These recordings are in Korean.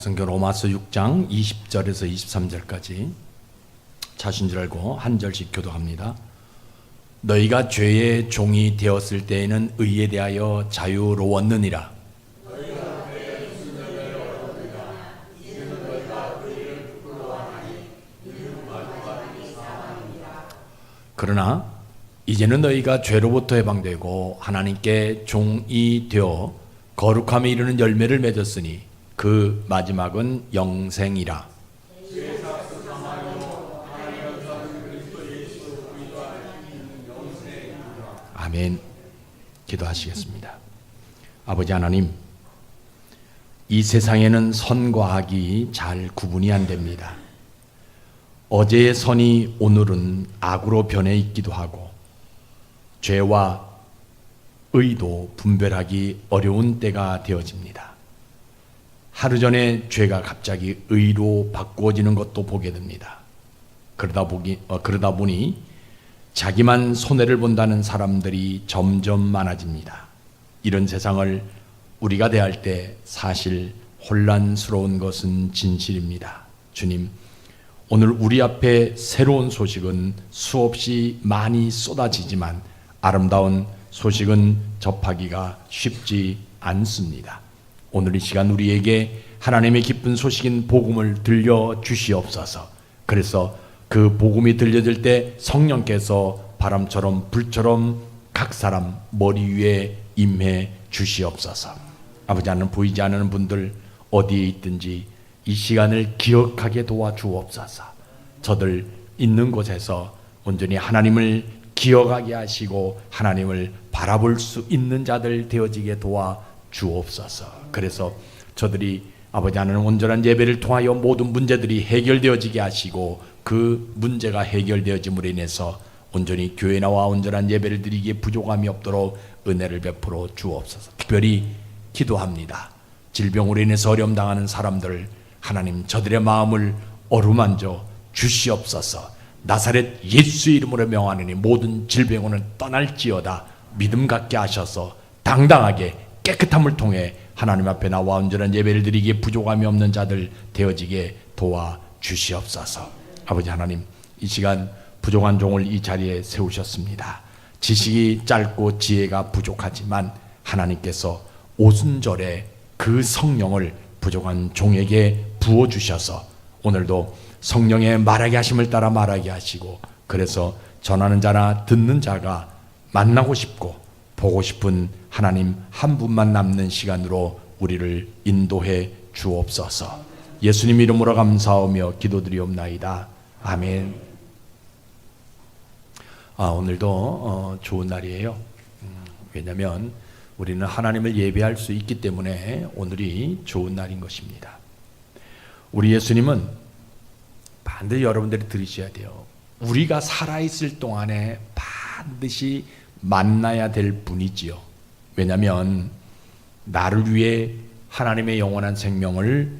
성경 로마서 6장 20절에서 23절까지 자신 줄 알고 한 절씩 교독합니다. 너희가 죄의 종이 되었을 때에는 의에 대하여 자유로웠느니라. 그러나 이제는 너희가 죄로부터 해방되고 하나님께 종이 되어 거룩함에 이르는 열매를 맺었으니 그 마지막은 영생이라. 아멘. 기도하시겠습니다. 아버지 하나님, 이 세상에는 선과 악이 잘 구분이 안 됩니다. 어제의 선이 오늘은 악으로 변해 있기도 하고 죄와 의도 분별하기 어려운 때가 되어집니다. 하루 전에 죄가 갑자기 의로 바꾸어지는 것도 보게 됩니다. 그러다 보니 자기만 손해를 본다는 사람들이 점점 많아집니다. 이런 세상을 우리가 대할 때 사실 혼란스러운 것은 진실입니다. 주님, 오늘 우리 앞에 새로운 소식은 수없이 많이 쏟아지지만 아름다운 소식은 접하기가 쉽지 않습니다. 오늘 이 시간 우리에게 하나님의 기쁜 소식인 복음을 들려주시옵소서. 그래서 그 복음이 들려질 때 성령께서 바람처럼 불처럼 각 사람 머리 위에 임해 주시옵소서. 아버지, 하나님, 보이지 않는 분들 어디에 있든지 이 시간을 기억하게 도와주옵소서. 저들 있는 곳에서 온전히 하나님을 기억하게 하시고 하나님을 바라볼 수 있는 자들 되어지게 도와주옵소서. 그래서 저들이 아버지 하나님 온전한 예배를 통하여 모든 문제들이 해결되어지게 하시고 그 문제가 해결되어짐으로 인해서 온전히 교회 나와 온전한 예배를 드리기에 부족함이 없도록 은혜를 베풀어 주옵소서. 특별히 기도합니다. 질병으로 인해서 어려움 당하는 사람들, 하나님 저들의 마음을 어루만져 주시옵소서. 나사렛 예수의 이름으로 명하노니 모든 질병은 떠날지어다. 믿음 갖게 하셔서 당당하게 깨끗함을 통해 하나님 앞에 나와 온전한 예배를 드리기에 부족함이 없는 자들 되어지게 도와주시옵소서. 아버지 하나님, 이 시간 부족한 종을 이 자리에 세우셨습니다. 지식이 짧고 지혜가 부족하지만 하나님께서 오순절에 그 성령을 부족한 종에게 부어주셔서 오늘도 성령의 말하게 하심을 따라 말하게 하시고, 그래서 전하는 자나 듣는 자가 만나고 싶고 보고 싶은 하나님 한 분만 남는 시간으로 우리를 인도해 주옵소서. 예수님 이름으로 감사하며 기도드리옵나이다. 아멘. 오늘도 좋은 날이에요. 왜냐하면 우리는 하나님을 예배할 수 있기 때문에 오늘이 좋은 날인 것입니다. 우리 예수님은 반드시 여러분들이 들으셔야 돼요. 우리가 살아있을 동안에 반드시 만나야 될 분이지요. 왜냐하면 나를 위해 하나님의 영원한 생명을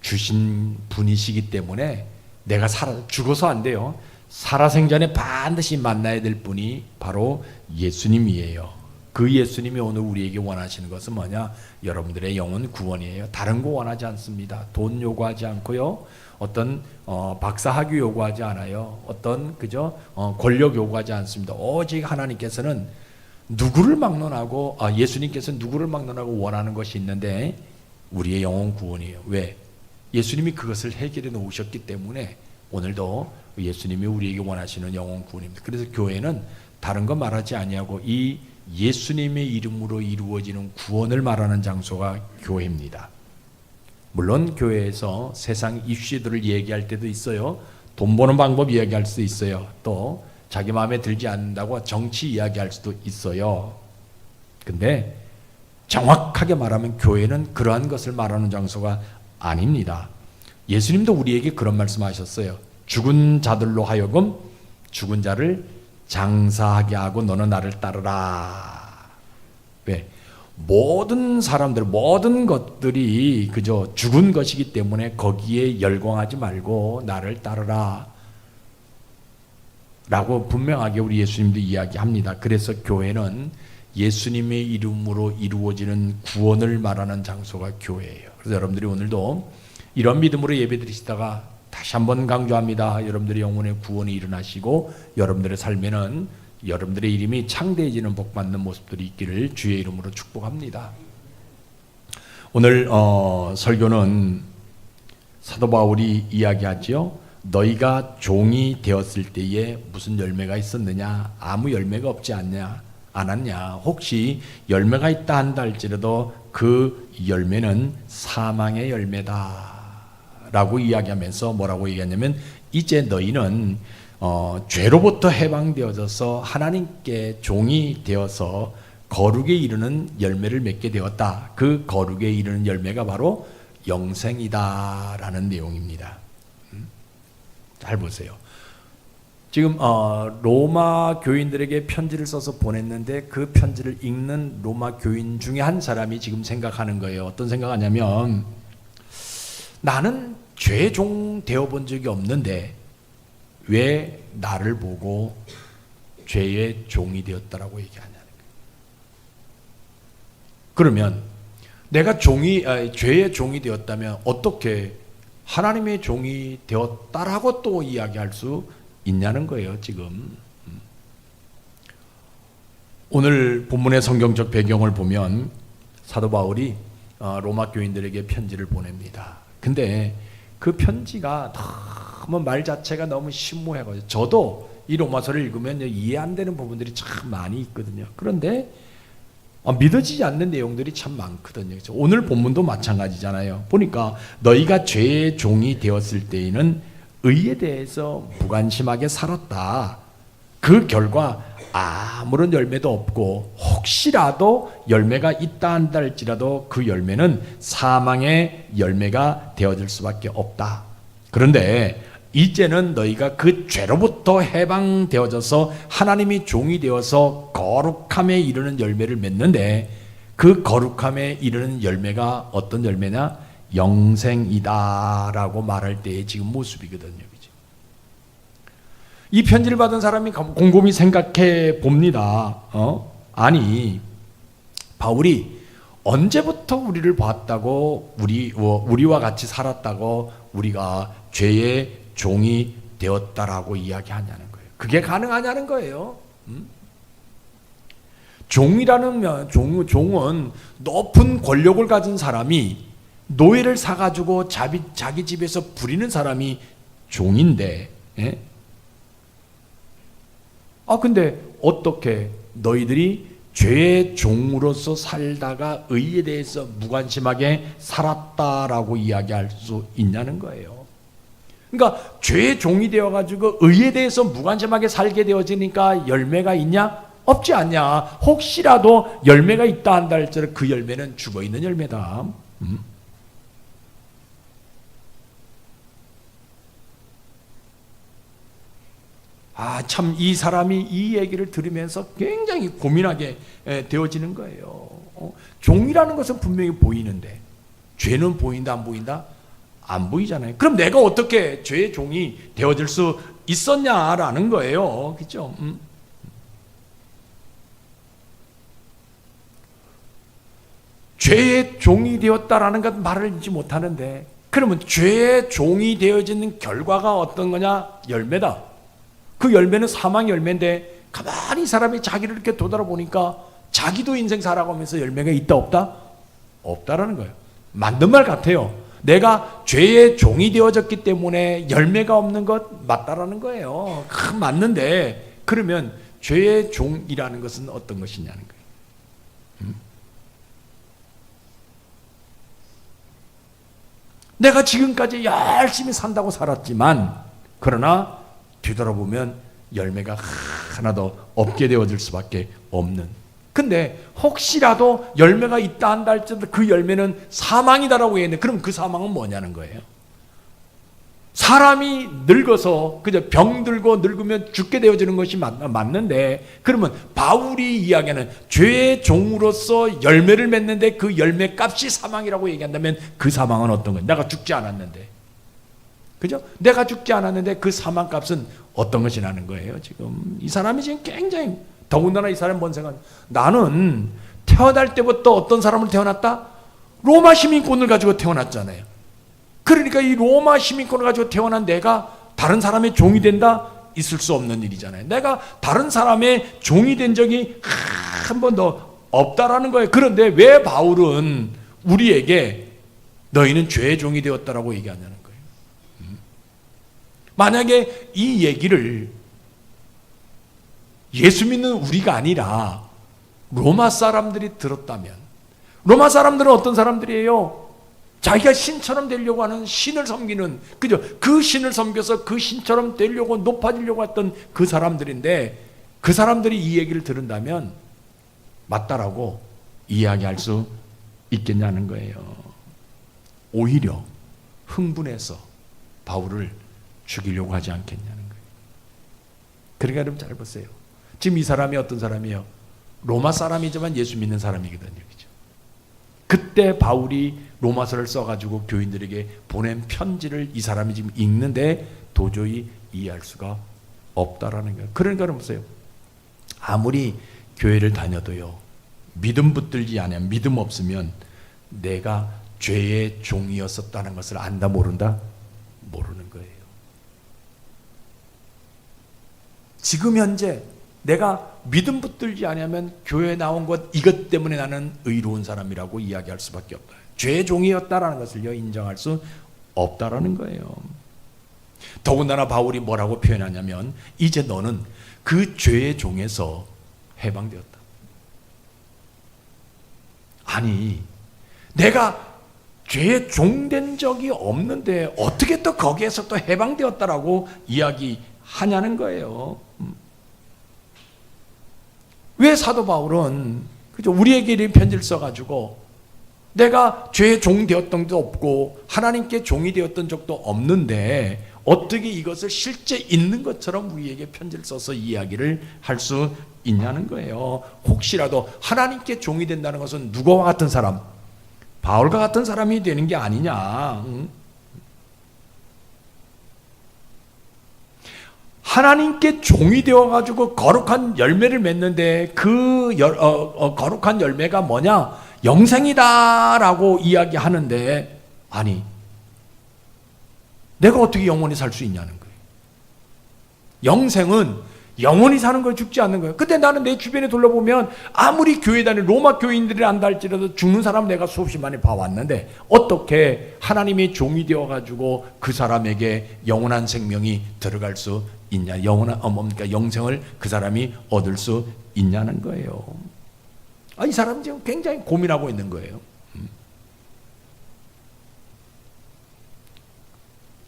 주신 분이시기 때문에 내가 죽어서 안 돼요. 살아생전에 반드시 만나야 될 분이 바로 예수님이에요. 그 예수님이 오늘 우리에게 원하시는 것은 뭐냐? 여러분들의 영혼 구원이에요. 다른 거 원하지 않습니다. 돈 요구하지 않고요. 어떤 박사학위 요구하지 않아요. 어떤 권력 요구하지 않습니다. 오직 하나님께서는 누구를 막론하고 예수님께서는 누구를 막론하고 원하는 것이 있는데 우리의 영혼 구원이에요. 왜? 예수님이 그것을 해결해 놓으셨기 때문에 오늘도 예수님이 우리에게 원하시는 영혼 구원입니다. 그래서 교회는 다른 거 말하지 아니하고 이 예수님의 이름으로 이루어지는 구원을 말하는 장소가 교회입니다. 물론 교회에서 세상 이슈들을 얘기할 때도 있어요. 돈 버는 방법 이야기할 수도 있어요. 또 자기 마음에 들지 않는다고 정치 이야기할 수도 있어요. 근데 정확하게 말하면 교회는 그러한 것을 말하는 장소가 아닙니다. 예수님도 우리에게 그런 말씀하셨어요. 죽은 자들로 하여금 죽은 자를 장사하게 하고 너는 나를 따르라. 왜? 모든 사람들, 모든 것들이 그저 죽은 것이기 때문에 거기에 열광하지 말고 나를 따르라 라고 분명하게 우리 예수님도 이야기합니다. 그래서 교회는 예수님의 이름으로 이루어지는 구원을 말하는 장소가 교회예요. 그래서 여러분들이 오늘도 이런 믿음으로 예배드리시다가 다시 한번 강조합니다. 여러분들의 영혼의 구원이 일어나시고 여러분들의 삶에는 여러분들의 이름이 창대해지는 복받는 모습들이 있기를 주의 이름으로 축복합니다. 오늘 설교는 사도 바울이 이야기하지요. 너희가 종이 되었을 때에 무슨 열매가 있었느냐? 아무 열매가 없지 않았냐? 혹시 열매가 있다 한다 할지라도 그 열매는 사망의 열매다 라고 이야기하면서 뭐라고 얘기하냐면 이제 너희는 죄로부터 해방되어져서 하나님께 종이 되어서 거룩에 이르는 열매를 맺게 되었다. 그 거룩에 이르는 열매가 바로 영생이다라는 내용입니다. 잘 보세요. 지금 로마 교인들에게 편지를 써서 보냈는데 그 편지를 읽는 로마 교인 중에 한 사람이 지금 생각하는 거예요. 어떤 생각하냐면 나는 죄의 종 되어본 적이 없는데 왜 나를 보고 죄의 종이 되었다라고 얘기하냐는 거예요. 그러면 내가 죄의 종이 되었다면 어떻게 하나님의 종이 되었다라고 또 이야기할 수 있냐는 거예요, 지금. 오늘 본문의 성경적 배경을 보면 사도 바울이 로마 교인들에게 편지를 보냅니다. 근데 그 편지가 너무 말 자체가 너무 심오해가지고 저도 이 로마서를 읽으면 이해 안 되는 부분들이 참 많이 있거든요. 그런데 믿어지지 않는 내용들이 참 많거든요. 오늘 본문도 마찬가지잖아요. 보니까 너희가 죄의 종이 되었을 때에는 의에 대해서 무관심하게 살았다. 그 결과 아무런 열매도 없고 혹시라도 열매가 있다 한다 할지라도 그 열매는 사망의 열매가 되어질 수밖에 없다. 그런데 이제는 너희가 그 죄로부터 해방되어져서 하나님의 종이 되어서 거룩함에 이르는 열매를 맺는데 그 거룩함에 이르는 열매가 어떤 열매냐? 영생이다라고 말할 때의 지금 모습이거든요. 이 편지를 받은 사람이 곰곰이 생각해 봅니다. 아니 바울이 언제부터 우리를 봤다고 우리와 같이 살았다고 우리가 죄의 종이 되었다라고 이야기하냐는 거예요. 그게 가능하냐는 거예요. 종은 높은 권력을 가진 사람이 노예를 사가지고 자기 집에서 부리는 사람이 종인데, 예? 근데 어떻게 너희들이 죄의 종으로서 살다가 의에 대해서 무관심하게 살았다라고 이야기할 수 있냐는 거예요. 그러니까 죄의 종이 되어가지고 의에 대해서 무관심하게 살게 되어지니까 열매가 있냐? 없지 않냐? 혹시라도 열매가 있다 한다 할지라도 그 열매는 죽어있는 열매다. 참 이 사람이 이 얘기를 들으면서 굉장히 고민하게 되어지는 거예요. 종이라는 것은 분명히 보이는데 죄는 보인다 안 보인다? 안 보이잖아요. 그럼 내가 어떻게 죄의 종이 되어질 수 있었냐라는 거예요. 그렇죠? 죄의 종이 되었다라는 것 말을 잊지 못하는데 그러면 죄의 종이 되어지는 결과가 어떤 거냐? 열매다. 그 열매는 사망 열매인데 가만히 사람이 자기를 이렇게 돌아보니까 자기도 인생 살아가면서 열매가 있다 없다? 없다라는 거예요. 맞는 말 같아요. 내가 죄의 종이 되어졌기 때문에 열매가 없는 것 맞다라는 거예요. 맞는데 그러면 죄의 종이라는 것은 어떤 것이냐는 거예요. 내가 지금까지 열심히 산다고 살았지만 그러나 뒤돌아보면 열매가 하나도 없게 되어질 수밖에 없는. 근데 혹시라도 열매가 있다 한다 할지라도 그 열매는 사망이다라고 했는데 그럼 그 사망은 뭐냐는 거예요. 사람이 늙어서 그저 병들고 늙으면 죽게 되어지는 것이 맞는데 그러면 바울이 이야기하는 죄의 종으로서 열매를 맺는데 그 열매 값이 사망이라고 얘기한다면 그 사망은 어떤 거예요? 내가 죽지 않았는데. 그죠? 내가 죽지 않았는데 그 사망 값은 어떤 것이 나는 거예요, 지금. 이 사람이 지금 굉장히, 더군다나 이 사람은 뭔 생각? 나는 태어날 때부터 어떤 사람을 태어났다? 로마 시민권을 가지고 태어났잖아요. 그러니까 이 로마 시민권을 가지고 태어난 내가 다른 사람의 종이 된다? 있을 수 없는 일이잖아요. 내가 다른 사람의 종이 된 적이 한 번도 없다라는 거예요. 그런데 왜 바울은 우리에게 너희는 죄의 종이 되었다라고 얘기하냐는 거예요. 만약에 이 얘기를 예수 믿는 우리가 아니라 로마 사람들이 들었다면, 로마 사람들은 어떤 사람들이에요? 자기가 신처럼 되려고 하는, 신을 섬기는, 그죠? 그 신을 섬겨서 그 신처럼 되려고 높아지려고 했던 그 사람들인데, 그 사람들이 이 얘기를 들은다면 맞다라고 이야기할 수 있겠냐는 거예요. 오히려 흥분해서 바울을 죽이려고 하지 않겠냐는 거예요. 그러니까 여러분 잘 보세요. 지금 이 사람이 어떤 사람이에요? 로마 사람이지만 예수 믿는 사람이거든요. 그죠? 그때 바울이 로마서를 써가지고 교인들에게 보낸 편지를 이 사람이 지금 읽는데 도저히 이해할 수가 없다라는 거예요. 그러니까 보세요. 아무리 교회를 다녀도요, 믿음 붙들지 않으면, 믿음 없으면 내가 죄의 종이었었다는 것을 안다 모른다? 모르는 거예요. 지금 현재 내가 믿음 붙들지 않으면 교회에 나온 것, 이것 때문에 나는 의로운 사람이라고 이야기할 수밖에 없다. 죄의 종이었다라는 것을요, 인정할 수 없다라는 거예요. 더군다나 바울이 뭐라고 표현하냐면, 이제 너는 그 죄의 종에서 해방되었다. 아니, 내가 죄의 종된 적이 없는데 어떻게 또 거기에서 또 해방되었다라고 이야기하냐는 거예요. 왜 사도 바울은, 그죠? 우리에게 이 편지를 써가지고 내가 죄의 종 되었던 적도 없고 하나님께 종이 되었던 적도 없는데 어떻게 이것을 실제 있는 것처럼 우리에게 편지를 써서 이야기를 할 수 있냐는 거예요. 혹시라도 하나님께 종이 된다는 것은 누구와 같은 사람? 바울과 같은 사람이 되는 게 아니냐. 하나님께 종이 되어가지고 거룩한 열매를 맺는데 그 거룩한 열매가 뭐냐? 영생이다라고 이야기하는데, 아니, 내가 어떻게 영원히 살 수 있냐는 거예요. 영생은 영원히 사는 거예요. 죽지 않는 거예요. 근데 나는 내 주변에 둘러보면 아무리 교회 다니는 로마 교인들이 안다 할지라도 죽는 사람 내가 수없이 많이 봐왔는데 어떻게 하나님의 종이 되어가지고 그 사람에게 영원한 생명이 들어갈 수 있냐, 뭡니까? 영생을 그 사람이 얻을 수 있냐는 거예요. 이 사람 지금 굉장히 고민하고 있는 거예요.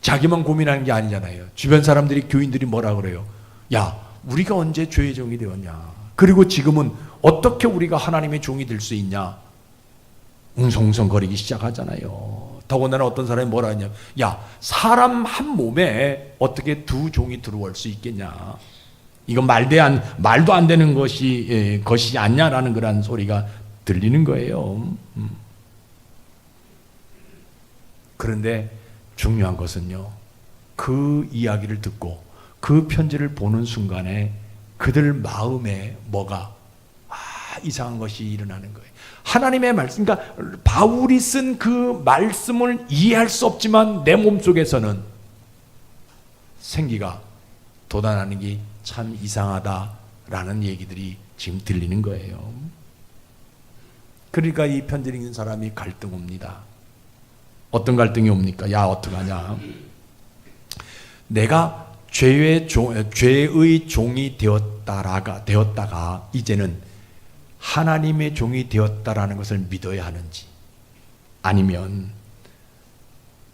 자기만 고민하는 게 아니잖아요. 주변 사람들이, 교인들이 뭐라 그래요? 야, 우리가 언제 죄의 종이 되었냐? 그리고 지금은 어떻게 우리가 하나님의 종이 될 수 있냐? 웅성웅성거리기 시작하잖아요. 더군다나 어떤 사람이 뭐라 하냐? 야, 사람 한 몸에 어떻게 두 종이 들어올 수 있겠냐? 이건 말도 안 되는 것이 아니냐라는 그런 소리가 들리는 거예요. 그런데 중요한 것은요, 그 이야기를 듣고 그 편지를 보는 순간에 그들 마음에 뭐가 이상한 것이 일어나는 거예요. 하나님의 말씀, 그러니까 바울이 쓴 그 말씀을 이해할 수 없지만 내 몸속에서는 생기가 돋아나는 게 참 이상하다라는 얘기들이 지금 들리는 거예요. 그러니까 이 편지를 읽는 사람이 갈등 옵니다. 어떤 갈등이 옵니까? 야, 어떡하냐? 내가 죄의 종이 되었다가 이제는 하나님의 종이 되었다라는 것을 믿어야 하는지, 아니면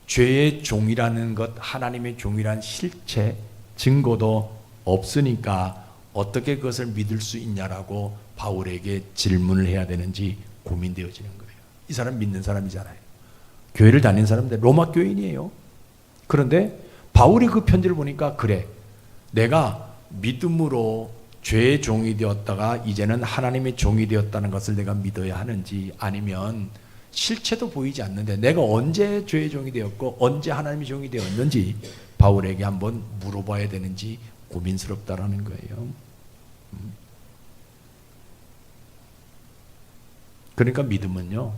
죄의 종이라는 것, 하나님의 종이란 실체, 증거도 없으니까 어떻게 그것을 믿을 수 있냐라고 바울에게 질문을 해야 되는지 고민되어지는 거예요. 이 사람 믿는 사람이잖아요. 교회를 다니는 사람인데 로마 교인이에요. 그런데 바울이 그 편지를 보니까, 그래, 내가 믿음으로 죄의 종이 되었다가 이제는 하나님의 종이 되었다는 것을 내가 믿어야 하는지, 아니면 실체도 보이지 않는데 내가 언제 죄의 종이 되었고 언제 하나님의 종이 되었는지 바울에게 한번 물어봐야 되는지 고민스럽다라는 거예요. 그러니까 믿음은요,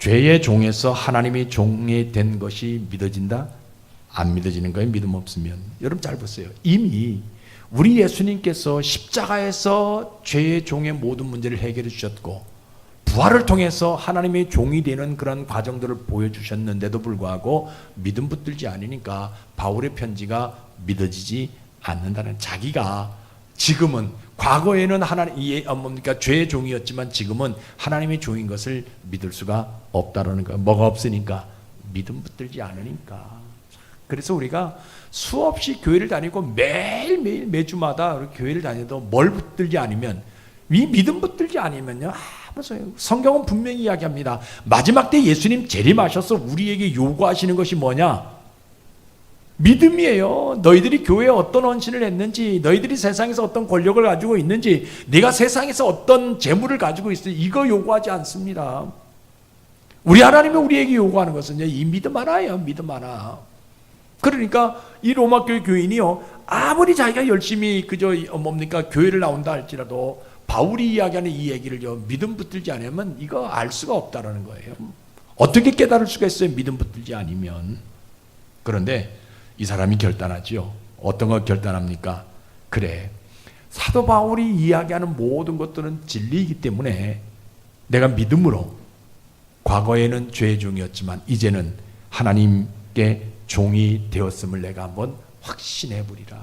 죄의 종에서 하나님의 종이 된 것이 믿어진다? 안 믿어지는 거예요. 믿음 없으면. 여러분 잘 보세요. 이미 우리 예수님께서 십자가에서 죄의 종의 모든 문제를 해결해 주셨고 부활을 통해서 하나님의 종이 되는 그런 과정들을 보여주셨는데도 불구하고 믿음 붙들지 않으니까 바울의 편지가 믿어지지 않는다는, 자기가 지금은, 과거에는 죄의 종이었지만 지금은 하나님의 종인 것을 믿을 수가 없다라는 거예요. 뭐가 없으니까? 믿음 붙들지 않으니까. 그래서 우리가 수없이 교회를 다니고 매일매일 매주마다 교회를 다녀도 뭘 붙들지 않으면, 이 믿음 붙들지 않으면요, 성경은 분명히 이야기합니다. 마지막 때 예수님 재림하셔서 우리에게 요구하시는 것이 뭐냐? 믿음이에요. 너희들이 교회에 어떤 헌신을 했는지, 너희들이 세상에서 어떤 권력을 가지고 있는지, 네가 세상에서 어떤 재물을 가지고 있는지, 이거 요구하지 않습니다. 우리 하나님이 우리에게 요구하는 것은 이 믿음 하나예요. 믿음 하나. 그러니까 이 로마 교회 교인이요, 아무리 자기가 열심히 교회를 나온다 할지라도 바울이 이야기하는 이 얘기를 믿음 붙들지 않으면 이거 알 수가 없다라는 거예요. 어떻게 깨달을 수가 있어요? 믿음 붙들지 않으면. 그런데 이 사람이 결단하지요. 어떤 걸 결단합니까? 그래, 사도 바울이 이야기하는 모든 것들은 진리이기 때문에 내가 믿음으로, 과거에는 죄의 종이었지만 이제는 하나님께 종이 되었음을 내가 한번 확신해 보리라.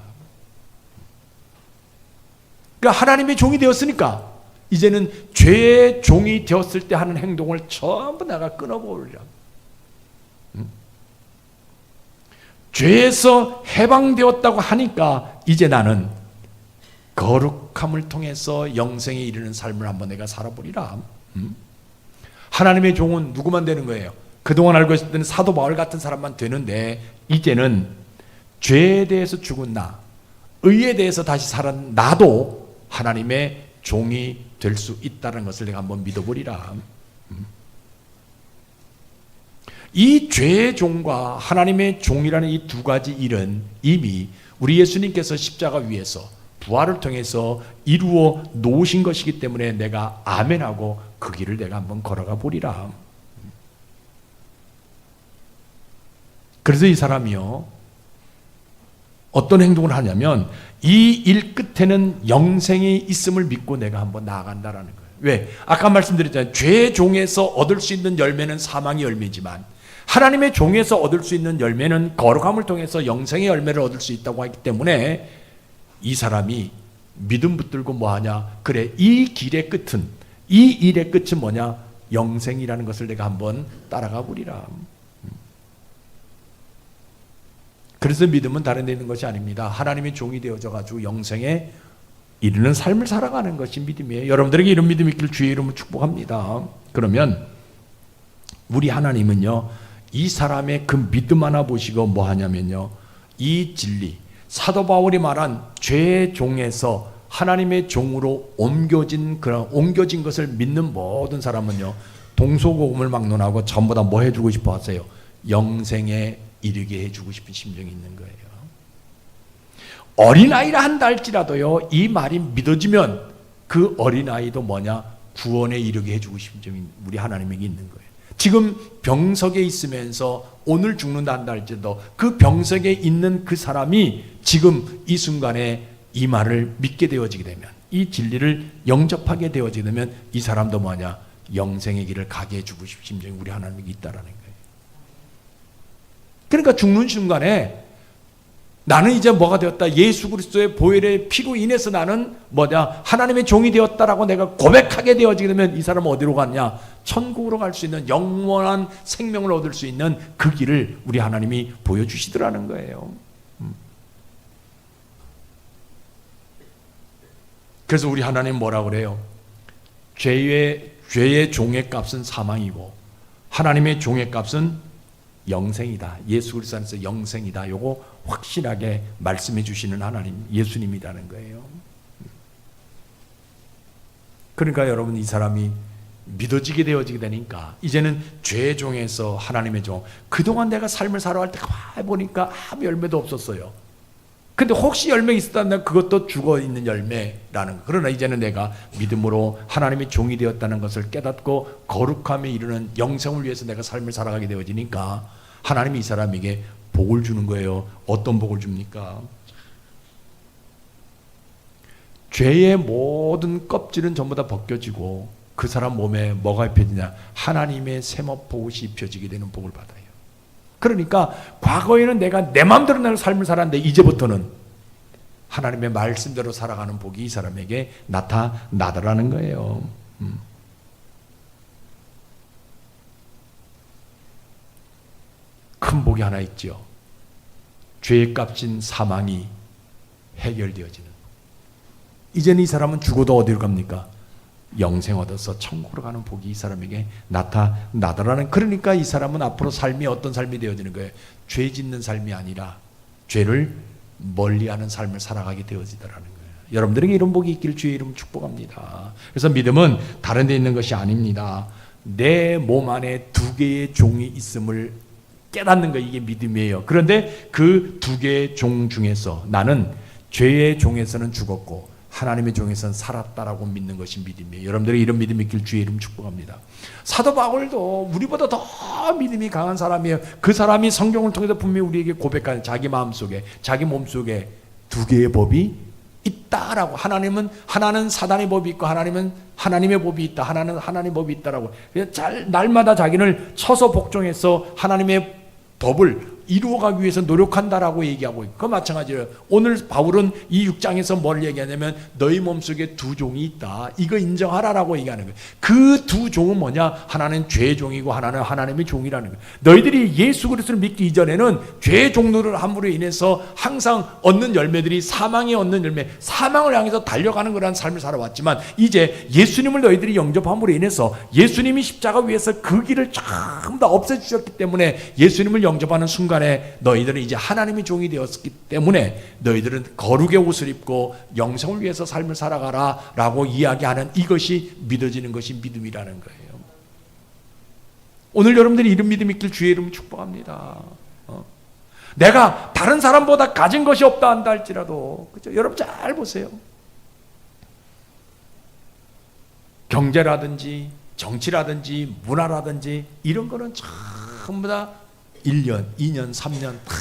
그러니까 하나님의 종이 되었으니까 이제는 죄의 종이 되었을 때 하는 행동을 전부 내가 끊어버리라. 죄에서 해방되었다고 하니까 이제 나는 거룩함을 통해서 영생에 이르는 삶을 한번 내가 살아보리라. 하나님의 종은 누구만 되는 거예요? 그동안 알고 있었던 사도 바울 같은 사람만 되는데, 이제는 죄에 대해서 죽은 나, 의에 대해서 다시 살은 나도 하나님의 종이 될 수 있다는 것을 내가 한번 믿어보리라. 이 죄의 종과 하나님의 종이라는 이 두 가지 일은 이미 우리 예수님께서 십자가 위에서 부활을 통해서 이루어 놓으신 것이기 때문에 내가 아멘하고 그 길을 내가 한번 걸어가 보리라. 그래서 이 사람이요, 어떤 행동을 하냐면 이 일 끝에는 영생이 있음을 믿고 내가 한번 나아간다라는 거예요. 왜? 아까 말씀드렸잖아요. 죄의 종에서 얻을 수 있는 열매는 사망의 열매지만 하나님의 종에서 얻을 수 있는 열매는 거룩함을 통해서 영생의 열매를 얻을 수 있다고 하기 때문에 이 사람이 믿음 붙들고 뭐하냐? 그래, 이 길의 끝은, 이 일의 끝은 뭐냐? 영생이라는 것을 내가 한번 따라가 보리라. 그래서 믿음은 다른 데 있는 것이 아닙니다. 하나님의 종이 되어져 가지고 영생에 이르는 삶을 살아가는 것이 믿음이에요. 여러분들에게 이런 믿음이 있기를 주의 이름으로 축복합니다. 그러면 우리 하나님은요, 이 사람의 그 믿음 하나 보시고 뭐 하냐면요, 이 진리, 사도 바울이 말한 죄의 종에서 하나님의 종으로 옮겨진 것을 믿는 모든 사람은요, 동서고금을 막론하고 전부 다 뭐 해주고 싶어 하세요? 영생에 이르게 해주고 싶은 심정이 있는 거예요. 어린아이라 한다 할지라도요, 이 말이 믿어지면 그 어린아이도 뭐냐? 구원에 이르게 해주고 싶은 점이 우리 하나님에게 있는 거예요. 지금 병석에 있으면서 오늘 죽는다 한다 할지라도 그 병석에 있는 그 사람이 지금 이 순간에 이 말을 믿게 되어지게 되면, 이 진리를 영접하게 되어지게 되면 이 사람도 뭐냐? 영생의 길을 가게 해주고 싶은 심정이 우리 하나님에게 있다라는 거예요. 그러니까 죽는 순간에 나는 이제 뭐가 되었다? 예수 그리스도의 보혈의 피로 인해서 나는 뭐냐? 하나님의 종이 되었다라고 내가 고백하게 되어지게 되면 이 사람은 어디로 갔냐? 천국으로 갈 수 있는 영원한 생명을 얻을 수 있는 그 길을 우리 하나님이 보여주시더라는 거예요. 그래서 우리 하나님 뭐라고 그래요? 죄의 종의 값은 사망이고 하나님의 종의 값은 영생이다. 예수 그리스도 안에서 영생이다. 요거 확실하게 말씀해 주시는 하나님, 예수님이라는 거예요. 그러니까 여러분, 이 사람이 믿어지게 되어지게 되니까 이제는 죄의 종에서 하나님의 종, 그동안 내가 삶을 살아갈 때 가만히 보니까 아무 열매도 없었어요. 근데 혹시 열매 있었다면 그것도 죽어 있는 열매라는 거. 그러나 이제는 내가 믿음으로 하나님의 종이 되었다는 것을 깨닫고 거룩함에 이르는 영생을 위해서 내가 삶을 살아가게 되어지니까 하나님이 이 사람에게 복을 주는 거예요. 어떤 복을 줍니까? 죄의 모든 껍질은 전부 다 벗겨지고 그 사람 몸에 뭐가 입혀지냐? 하나님의 세마포옷이 입혀지게 되는 복을 받아요. 그러니까 과거에는 내가 내 마음대로 내 삶을 살았는데 이제부터는 하나님의 말씀대로 살아가는 복이 이 사람에게 나타나더라는 거예요. 큰 복이 하나 있죠. 죄의 값인 사망이 해결되어지는. 이제는 이 사람은 죽어도 어디로 갑니까? 영생 얻어서 천국으로 가는 복이 이 사람에게 나타나더라는. 그러니까 이 사람은 앞으로 삶이 어떤 삶이 되어지는 거예요? 죄 짓는 삶이 아니라 죄를 멀리하는 삶을 살아가게 되어지더라는 거예요. 여러분들에게 이런 복이 있기를 주의 이름 축복합니다. 그래서 믿음은 다른 데 있는 것이 아닙니다. 내 몸 안에 두 개의 종이 있음을 깨닫는 거, 이게 믿음이에요. 그런데 그 두 개의 종 중에서 나는 죄의 종에서는 죽었고 하나님의 종에서는 살았다라고 믿는 것이 믿음이에요. 여러분들이 이런 믿음이 있길 주의 이름 축복합니다. 사도 바울도 우리보다 더 믿음이 강한 사람이에요. 그 사람이 성경을 통해서 분명히 우리에게 고백하는 자기 마음속에, 자기 몸속에 두 개의 법이 있다라고. 하나는 사단의 법이 있고 하나님은 하나님의 법이 있다. 하나는 하나님의 법이 있다라고. 날마다 자기를 쳐서 복종해서 하나님의 법을 이루어가기 위해서 노력한다라고 얘기하고 있고, 그 마찬가지예요. 오늘 바울은 이 6장에서 뭘 얘기하냐면 너희 몸속에 두 종이 있다. 이거 인정하라라고 얘기하는 거예요. 그 두 종은 뭐냐? 하나는 죄의 종이고 하나는 하나님의 종이라는 거예요. 너희들이 예수 그리스도를 믿기 이전에는 죄의 종로를 함으로 인해서 항상 얻는 열매들이 사망에 얻는 열매, 사망을 향해서 달려가는 거라는 삶을 살아왔지만 이제 예수님을 너희들이 영접함으로 인해서 예수님이 십자가 위에서 그 길을 전부 다 없애주셨기 때문에 예수님을 영접하는 순간 너희들은 이제 하나님의 종이 되었기 때문에 너희들은 거룩의 옷을 입고 영생을 위해서 삶을 살아가라 라고 이야기하는 이것이 믿어지는 것이 믿음이라는 거예요. 오늘 여러분들이 이런 믿음이 있길 주의 이름 축복합니다. 내가 다른 사람보다 가진 것이 없다 한다 할지라도, 그렇죠? 여러분 잘 보세요. 경제라든지 정치라든지 문화라든지 이런 거는 전부 다 1년, 2년, 3년 다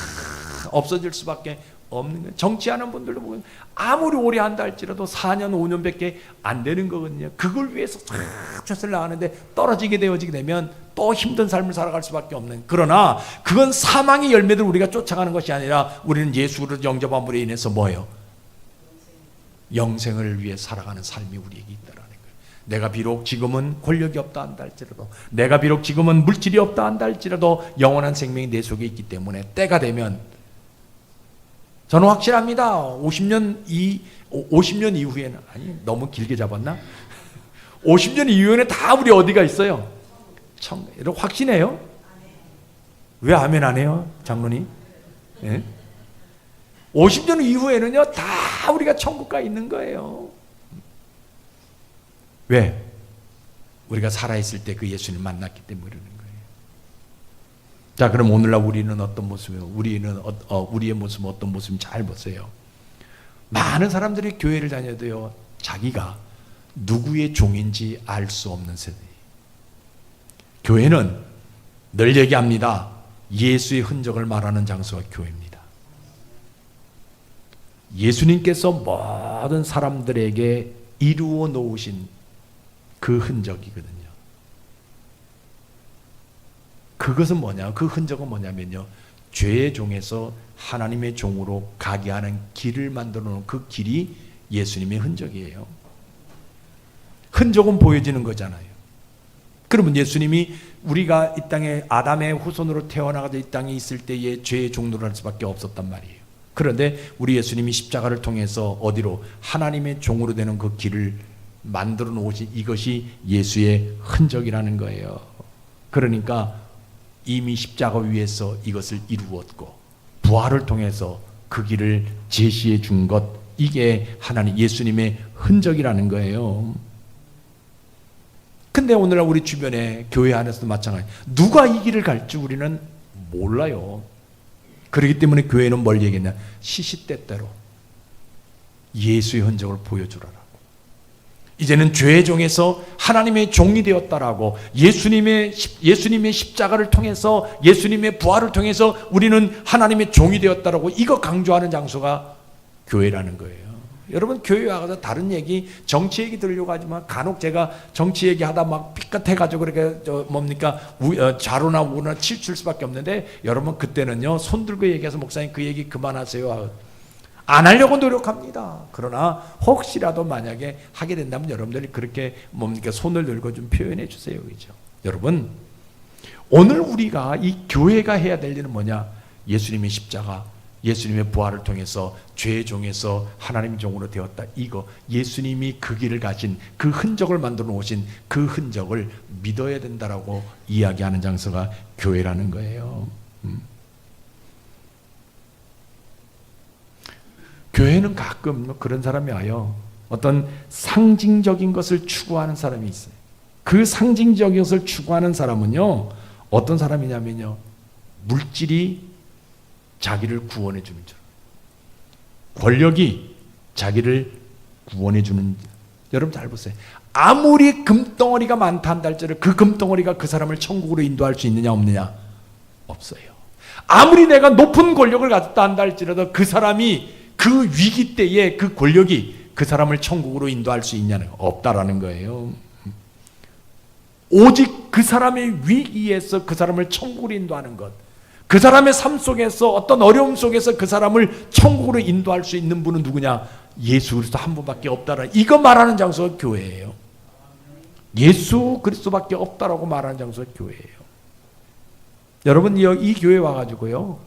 없어질 수밖에 없는 거예요. 정치하는 분들도 보면 아무리 오래 한다 할지라도 4년, 5년밖에 안 되는 거거든요. 그걸 위해서 최선을 다하는데 떨어지게 되어지게 되면 또 힘든 삶을 살아갈 수밖에 없는. 그러나 그건 사망의 열매들 우리가 쫓아가는 것이 아니라 우리는 예수를 영접함으로 인해서 뭐예요? 영생을 위해 살아가는 삶이 우리에게 있다라는 거예요. 내가 비록 지금은 권력이 없다 한다 할지라도, 내가 비록 지금은 물질이 없다 한다 할지라도 영원한 생명이 내 속에 있기 때문에 때가 되면, 저는 확실합니다. 50년 이후에는, 아니 너무 길게 잡았나? 50년 이후에는 다 우리 어디가 있어요? 여러분 확신해요? 왜 아멘 안 해요, 장로님? 예? 50년 이후에는요 다 우리가 천국 가 있는 거예요. 왜? 우리가 살아있을 때 그 예수님을 만났기 때문에 그러는 거예요. 자, 그럼 오늘날 우리는 어떤 모습이에요? 우리의 모습은 어떤 모습인지 잘 보세요. 많은 사람들이 교회를 다녀도요 자기가 누구의 종인지 알 수 없는 세대. 교회는 늘 얘기합니다. 예수의 흔적을 말하는 장소가 교회입니다. 예수님께서 모든 사람들에게 이루어 놓으신 그 흔적이거든요. 그것은 뭐냐? 그 흔적은 뭐냐면요, 죄의 종에서 하나님의 종으로 가게 하는 길을 만들어 놓은 그 길이 예수님의 흔적이에요. 흔적은 보여지는 거잖아요. 그러면 예수님이 우리가 이 땅에 아담의 후손으로 태어나가서 이 땅에 있을 때에 죄의 종로를 할 수밖에 없었단 말이에요. 그런데 우리 예수님이 십자가를 통해서 어디로? 하나님의 종으로 되는 그 길을 만들어 놓으신 이것이 예수의 흔적이라는 거예요. 그러니까 이미 십자가 위에서 이것을 이루었고 부활을 통해서 그 길을 제시해 준 것, 이게 하나님 예수님의 흔적이라는 거예요. 근데 오늘날 우리 주변에 교회 안에서도 마찬가지, 누가 이 길을 갈지 우리는 몰라요. 그렇기 때문에 교회는 뭘 얘기했냐? 시시때때로 예수의 흔적을 보여주라라고. 이제는 죄의 종에서 하나님의 종이 되었다라고, 예수님의 십자가를 통해서, 예수님의 부활을 통해서 우리는 하나님의 종이 되었다라고, 이거 강조하는 장소가 교회라는 거예요. 여러분, 교회 와서 다른 얘기, 정치 얘기 들으려고 하지만 간혹 제가 정치 얘기하다 막 삐끗해가지고 그렇게 좌로나 우로나 치우칠 수밖에 없는데, 여러분 그때는요 손 들고 얘기해서 목사님 그 얘기 그만하세요, 안 하려고 노력합니다. 그러나 혹시라도 만약에 하게 된다면 여러분들이 그렇게 손을 들고 좀 표현해 주세요. 그죠? 여러분, 오늘 우리가 이 교회가 해야 될 일은 뭐냐? 예수님의 십자가, 예수님의 부활을 통해서 죄의 종에서 하나님의 종으로 되었다. 이거 예수님이 그 길을 가신 그 흔적을 만들어 놓으신 그 흔적을 믿어야 된다라고 이야기하는 장소가 교회라는 거예요. 교회는 가끔 그런 사람이 와요. 어떤 상징적인 것을 추구하는 사람이 있어요. 그 상징적인 것을 추구하는 사람은요, 어떤 사람이냐면요, 물질이 자기를 구원해 주는 줄, 권력이 자기를 구원해 주는. 여러분 잘 보세요. 아무리 금덩어리가 많다 한다 할지라도 그 금덩어리가 그 사람을 천국으로 인도할 수 있느냐 없느냐? 없어요. 아무리 내가 높은 권력을 가졌다 한다 할지라도 그 사람이 그 위기 때에 그 권력이 그 사람을 천국으로 인도할 수 있냐는 거 없다라는 거예요. 오직 그 사람의 위기에서 그 사람을 천국으로 인도하는 것, 그 사람의 삶 속에서 어떤 어려움 속에서 그 사람을 천국으로 인도할 수 있는 분은 누구냐? 예수 그리스도 한 분밖에 없다라. 이거 말하는 장소가 교회예요. 예수 그리스도밖에 없다라고 말하는 장소가 교회예요. 여러분, 이 교회 와가지고요,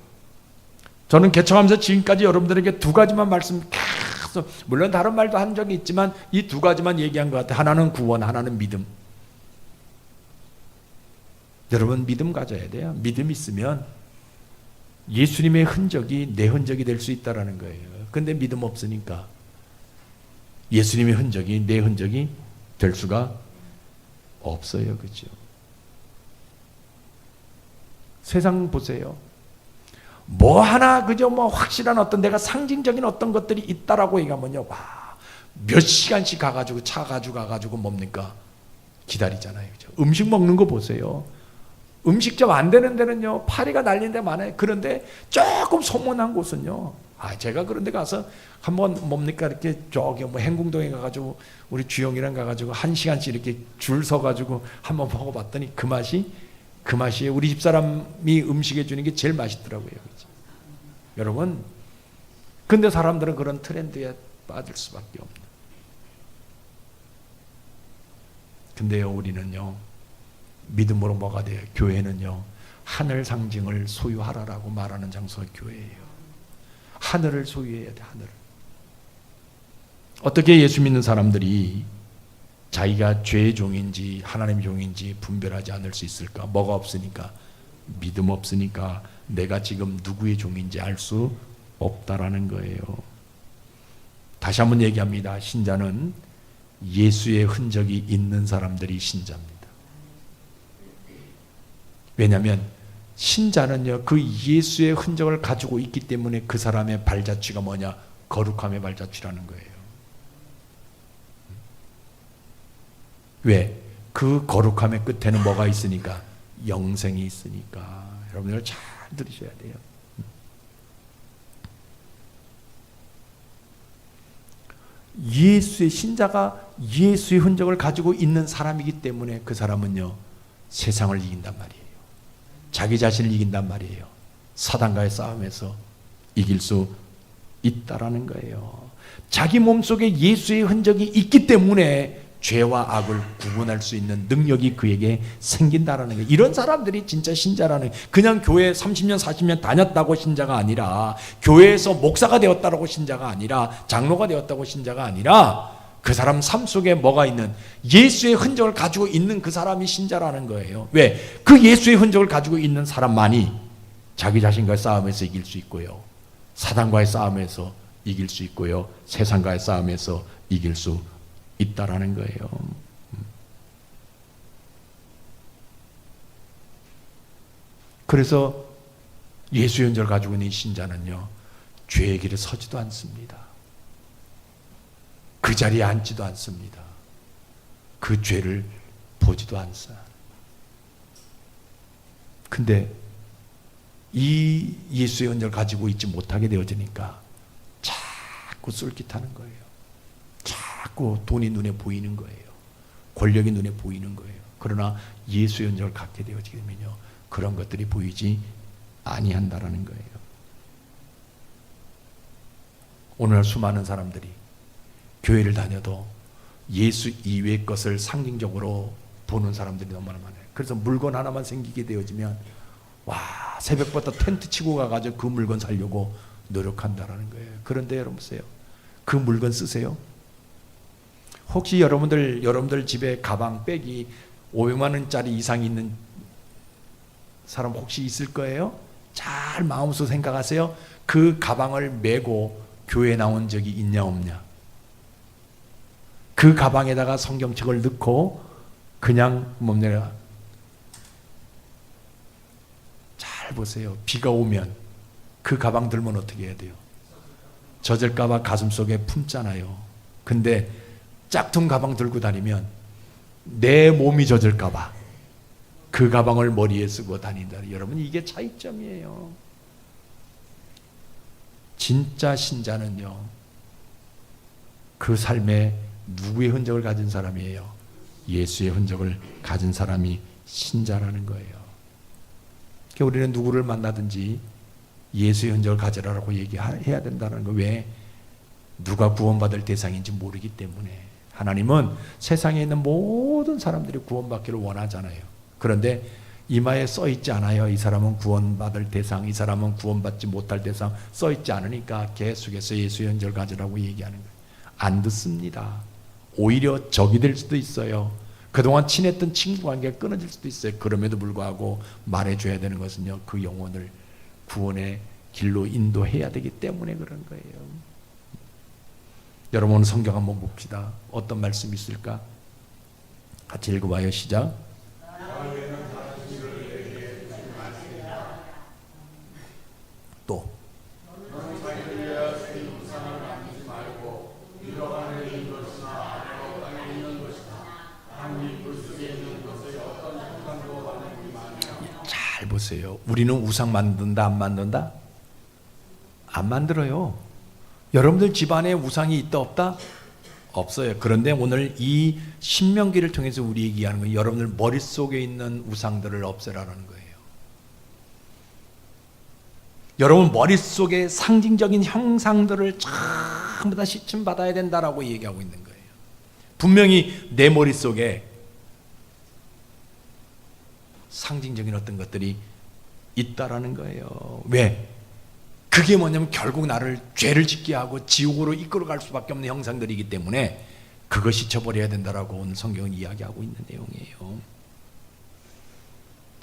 저는 개척하면서 지금까지 여러분들에게 두 가지만 말씀 계속, 물론 다른 말도 한 적이 있지만 이 두 가지만 얘기한 것 같아요. 하나는 구원, 하나는 믿음. 여러분, 믿음 가져야 돼요. 믿음 있으면 예수님의 흔적이 내 흔적이 될 수 있다는 거예요. 근데 믿음 없으니까 예수님의 흔적이 내 흔적이 될 수가 없어요. 그렇죠? 세상 보세요. 뭐 하나 그저 확실한 어떤 내가 상징적인 어떤 것들이 있다라고 얘기하면요, 와, 몇 시간씩 가가지고 차 가지고 가가지고 뭡니까? 기다리잖아요. 그죠? 음식 먹는 거 보세요. 음식점 안 되는 데는요, 파리가 날린 데 많아요. 그런데 조금 소문난 곳은요, 제가 그런 데 가서 한번 뭡니까? 이렇게 저기 행궁동에 가가지고 우리 주영이랑 가가지고 1시간씩 이렇게 줄 서가지고 한번 먹어봤더니 그 맛이 우리 집사람이 음식해 주는 게 제일 맛있더라고요. 그렇죠? 여러분, 근데 사람들은 그런 트렌드에 빠질 수밖에 없는. 근데요, 우리는요, 믿음으로 뭐가 돼요? 교회는요, 하늘 상징을 소유하라라고 말하는 장소가 교회예요. 하늘을 소유해야 돼, 하늘을. 어떻게 예수 믿는 사람들이 자기가 죄의 종인지 하나님의 종인지 분별하지 않을 수 있을까? 뭐가 없으니까? 믿음 없으니까 내가 지금 누구의 종인지 알 수 없다라는 거예요. 다시 한번 얘기합니다. 신자는 예수의 흔적이 있는 사람들이 신자입니다. 왜냐하면 신자는요, 그 예수의 흔적을 가지고 있기 때문에 그 사람의 발자취가 뭐냐? 거룩함의 발자취라는 거예요. 왜? 그 거룩함의 끝에는 뭐가 있으니까? 영생이 있으니까. 여러분들 잘 들으셔야 돼요. 예수의 신자가 예수의 흔적을 가지고 있는 사람이기 때문에 그 사람은요, 세상을 이긴단 말이에요. 자기 자신을 이긴단 말이에요. 사단과의 싸움에서 이길 수 있다라는 거예요. 자기 몸속에 예수의 흔적이 있기 때문에 죄와 악을 구분할 수 있는 능력이 그에게 생긴다라는 거예요. 이런 사람들이 진짜 신자라는 거예요. 그냥 교회 30년 40년 다녔다고 신자가 아니라, 교회에서 목사가 되었다고 신자가 아니라, 장로가 되었다고 신자가 아니라, 그 사람 삶 속에 뭐가 있는 예수의 흔적을 가지고 있는 그 사람이 신자라는 거예요. 왜? 그 예수의 흔적을 가지고 있는 사람만이 자기 자신과의 싸움에서 이길 수 있고요, 사단과의 싸움에서 이길 수 있고요, 세상과의 싸움에서 이길 수 있다라는 거예요. 그래서 예수의 흔적을 가지고 있는 신자는요, 죄의 길에 서지도 않습니다. 그 자리에 앉지도 않습니다. 그 죄를 보지도 않습니다. 근데 이 예수의 흔적을 가지고 있지 못하게 되어지니까 자꾸 쏠깃하는 거예요. 자꾸 돈이 눈에 보이는 거예요. 권력이 눈에 보이는 거예요. 그러나 예수의 흔적을 갖게 되어지게 되면요, 그런 것들이 보이지 아니한다라는 거예요. 오늘 수많은 사람들이 교회를 다녀도 예수 이외의 것을 상징적으로 보는 사람들이 너무나 많아요. 그래서 물건 하나만 생기게 되어지면 새벽부터 텐트 치고 가가지고 그 물건 사려고 노력한다라는 거예요. 그런데 여러분 보세요. 그 물건 쓰세요? 혹시 여러분들 집에 가방, 백이 500만 원짜리 이상 있는 사람 혹시 있을 거예요? 잘 마음속으로 생각하세요. 그 가방을 메고 교회에 나온 적이 있냐 없냐? 그 가방에다가 성경책을 넣고 그냥 뭡니까? 잘 보세요. 비가 오면 그 가방 들면 어떻게 해야 돼요? 젖을까봐 가슴속에 품잖아요. 근데 짝퉁 가방 들고 다니면 내 몸이 젖을까봐 그 가방을 머리에 쓰고 다닌다. 여러분, 이게 차이점이에요. 진짜 신자는요, 그 삶에 누구의 흔적을 가진 사람이에요? 예수의 흔적을 가진 사람이 신자라는 거예요. 그러니까 우리는 누구를 만나든지 예수의 흔적을 가지라고 얘기해야 된다는 거. 왜? 누가 구원받을 대상인지 모르기 때문에. 하나님은 세상에 있는 모든 사람들이 구원받기를 원하잖아요. 그런데 이마에 써있지 않아요. 이 사람은 구원받을 대상, 이 사람은 구원받지 못할 대상 써있지 않으니까 계속해서 예수의 흔적을 가지라고 얘기하는 거예요. 안 듣습니다. 오히려 적이 될 수도 있어요. 그동안 친했던 친구 관계가 끊어질 수도 있어요. 그럼에도 불구하고 말해줘야 되는 것은요, 그 영혼을 구원의 길로 인도해야 되기 때문에 그런 거예요. 여러분, 오늘 성경 한번 봅시다. 어떤 말씀이 있을까? 같이 읽어봐요. 시작. 또 잘 보세요. 우리는 우상 만든다 안 만든다? 안 만들어요. 여러분들 집안에 우상이 있다 없다? 없어요. 그런데 오늘 이 신명기를 통해서 우리 얘기하는 건 여러분들 머릿속에 있는 우상들을 없애라는 거예요. 여러분 머릿속에 상징적인 형상들을 전부 다 시침받아야 된다라고 얘기하고 있는 거예요. 분명히 내 머릿속에 상징적인 어떤 것들이 있다라는 거예요. 왜? 그게 뭐냐면 결국 나를 죄를 짓게 하고 지옥으로 이끌어갈 수밖에 없는 형상들이기 때문에 그것이 잊혀버려야 된다라고 오늘 성경은 이야기하고 있는 내용이에요.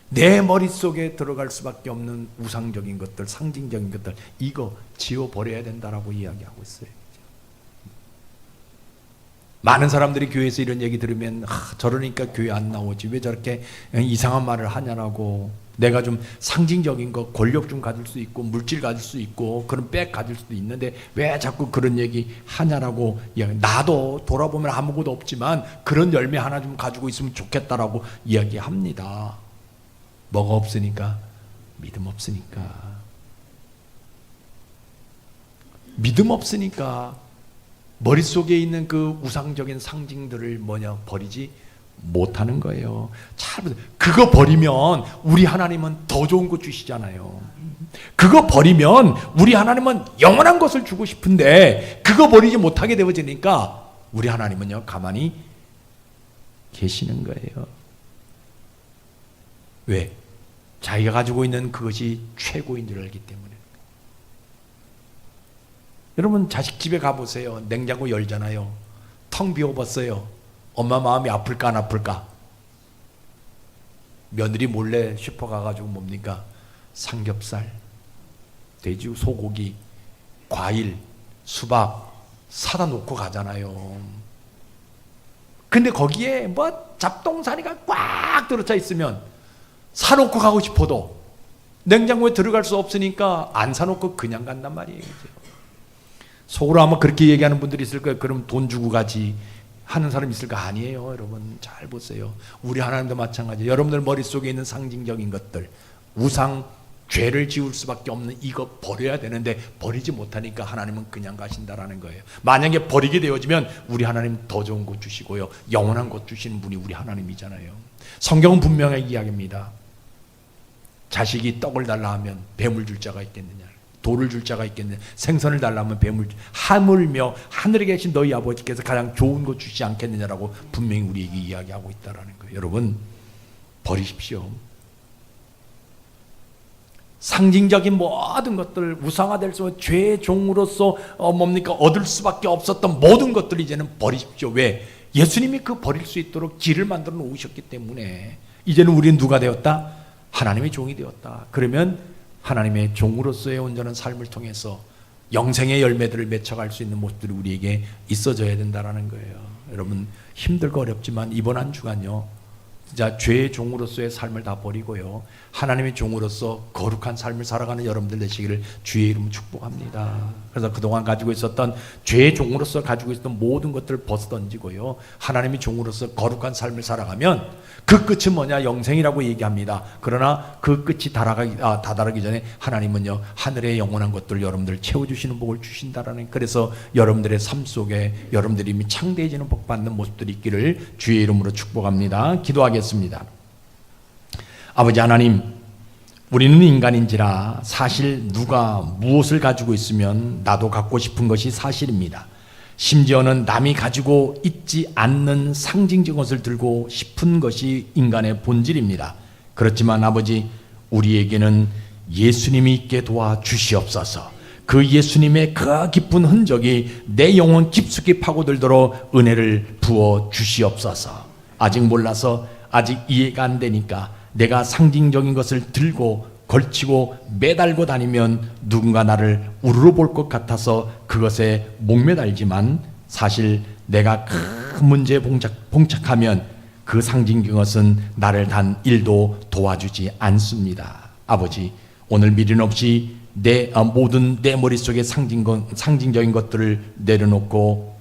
내 머릿속에 들어갈 수밖에 없는 우상적인 것들, 상징적인 것들, 이거 지워버려야 된다라고 이야기하고 있어요. 많은 사람들이 교회에서 이런 얘기 들으면 저러니까 교회 안 나오지, 왜 저렇게 이상한 말을 하냐라고. 내가 좀 상징적인 거, 권력 좀 가질 수 있고 물질 가질 수 있고 그런 백 가질 수도 있는데 왜 자꾸 그런 얘기 하냐라고. 나도 돌아보면 아무것도 없지만 그런 열매 하나 좀 가지고 있으면 좋겠다라고 이야기합니다. 뭐가 없으니까? 믿음 없으니까. 믿음 없으니까 머릿속에 있는 그 우상적인 상징들을 버리지 못하는 거예요. 그거 버리면 우리 하나님은 더 좋은 거 주시잖아요. 그거 버리면 우리 하나님은 영원한 것을 주고 싶은데 그거 버리지 못하게 되어지니까 우리 하나님은요 가만히 계시는 거예요. 왜? 자기가 가지고 있는 그것이 최고인 줄 알기 때문에. 여러분 자식 집에 가보세요. 냉장고 열잖아요. 텅 비워봤어요. 엄마 마음이 아플까 안 아플까? 며느리 몰래 슈퍼 가가지고 뭡니까? 삼겹살, 돼지, 소고기, 과일, 수박 사다 놓고 가잖아요. 근데 거기에 뭐 잡동사니가 꽉 들어차 있으면 사놓고 가고 싶어도 냉장고에 들어갈 수 없으니까 안 사놓고 그냥 간단 말이에요. 속으로 아마 그렇게 얘기하는 분들이 있을 거예요. 그럼 돈 주고 가지 하는 사람 있을까? 아니에요. 여러분 잘 보세요. 우리 하나님도 마찬가지예요. 여러분들 머릿속에 있는 상징적인 것들, 우상, 죄를 지을 수밖에 없는 이거 버려야 되는데 버리지 못하니까 하나님은 그냥 가신다라는 거예요. 만약에 버리게 되어지면 우리 하나님 더 좋은 것 주시고요, 영원한 것 주시는 분이 우리 하나님이잖아요. 성경은 분명하게 이야기합니다. 자식이 떡을 달라 하면 뱀을 줄 자가 있겠느냐, 돌을 줄 자가 있겠느냐, 생선을 달라 하면 뱀을, 하물며 하늘에 계신 너희 아버지께서 가장 좋은 것 주시지 않겠느냐라고 분명히 우리에게 이야기하고 있다라는 거예요. 여러분 버리십시오. 상징적인 모든 것들, 우상화될 수 없는 죄의 종으로서 얻을 수밖에 없었던 모든 것들 이제는 버리십시오. 왜? 예수님이 그 버릴 수 있도록 길을 만들어 놓으셨기 때문에 이제는 우리는 누가 되었다? 하나님의 종이 되었다. 그러면 하나님의 종으로서의 온전한 삶을 통해서 영생의 열매들을 맺어갈 수 있는 모습들이 우리에게 있어져야 된다는 거예요. 여러분 힘들고 어렵지만 이번 한 주간요, 진짜 죄의 종으로서의 삶을 다 버리고요, 하나님의 종으로서 거룩한 삶을 살아가는 여러분들 되시기를 주의 이름으로 축복합니다. 그래서 그동안 가지고 있었던 죄의 종으로서 가지고 있었던 모든 것들을 벗어던지고요, 하나님의 종으로서 거룩한 삶을 살아가면 그 끝은 뭐냐? 영생이라고 얘기합니다. 그러나 그 끝이 다다르기 전에 하나님은요, 하늘의 영원한 것들을 여러분들 채워주시는 복을 주신다라는, 그래서 여러분들의 삶 속에 여러분들이 이미 창대해지는 복 받는 모습들이 있기를 주의 이름으로 축복합니다. 기도하겠습니다. 아버지 하나님, 우리는 인간인지라 사실 누가 무엇을 가지고 있으면 나도 갖고 싶은 것이 사실입니다. 심지어는 남이 가지고 있지 않는 상징적인 것을 들고 싶은 것이 인간의 본질입니다. 그렇지만 아버지, 우리에게는 예수님이 있게 도와주시옵소서. 그 예수님의 그 깊은 흔적이 내 영혼 깊숙이 파고들도록 은혜를 부어 주시옵소서. 아직 몰라서, 아직 이해가 안 되니까 내가 상징적인 것을 들고 걸치고 매달고 다니면 누군가 나를 우르르 볼 것 같아서 그것에 목매달지만, 사실 내가 큰 문제에 봉착하면 그 상징적인 것은 나를 단 1도 도와주지 않습니다. 아버지, 오늘 미련 없이 내 머릿속에 상징적인 것들을 내려놓고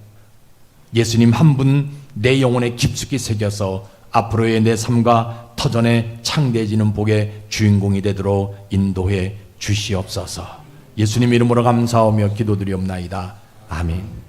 예수님 한 분 내 영혼에 깊숙이 새겨서 앞으로의 내 삶과 터전에 창대해지는 복의 주인공이 되도록 인도해 주시옵소서. 예수님 이름으로 감사하며 기도드리옵나이다. 아멘.